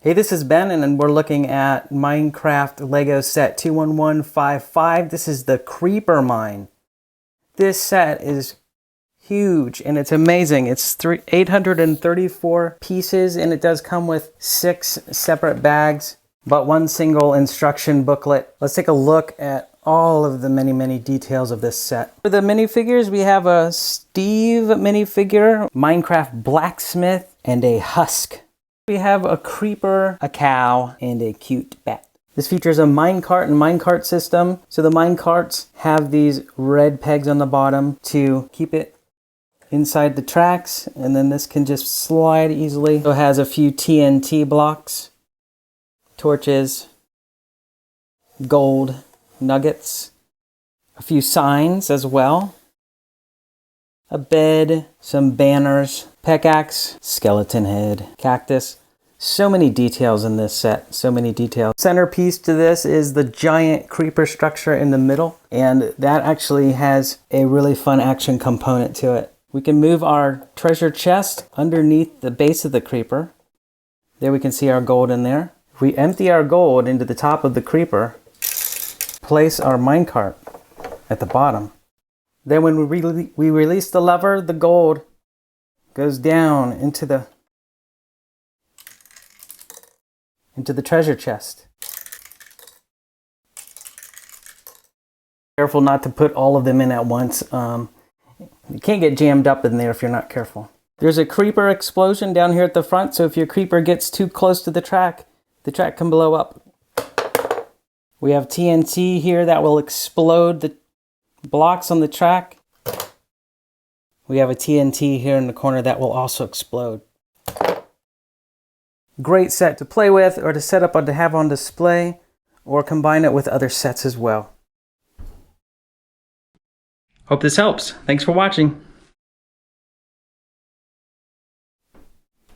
Hey, this is Ben, and we're looking at Minecraft Lego set 21155. This is the Creeper Mine. This set is huge and it's amazing. It's 834 pieces, and it does come with 6 separate bags, but 1 single instruction booklet. Let's take a look at all of the many details of this set. For the minifigures, we have a Steve minifigure, Minecraft blacksmith, and a husk. We have a creeper, a cow, and a cute bat. This features a minecart and minecart system. So the minecarts have these red pegs on the bottom to keep it inside the tracks, and then this can just slide easily. So it has a few TNT blocks, torches, gold nuggets, a few signs as well, a bed, some banners, pickaxe, skeleton head, cactus. So many details in this set, so many details. Centerpiece to this is the giant creeper structure in the middle, and that actually has a really fun action component to it. We can move our treasure chest underneath the base of the creeper. There we can see our gold in there. If we empty our gold into the top of the creeper, place our minecart at the bottom. Then when we release the lever, the gold goes down into the treasure chest. Careful not to put all of them in at once. You can't get jammed up in there if you're not careful. There's a creeper explosion down here at the front, so if your creeper gets too close to the track can blow up. We have TNT here that will explode the blocks on the track. We have a TNT here in the corner that will also explode. Great set to play with, or to set up or to have on display, or combine it with other sets as well. Hope this helps. Thanks for watching.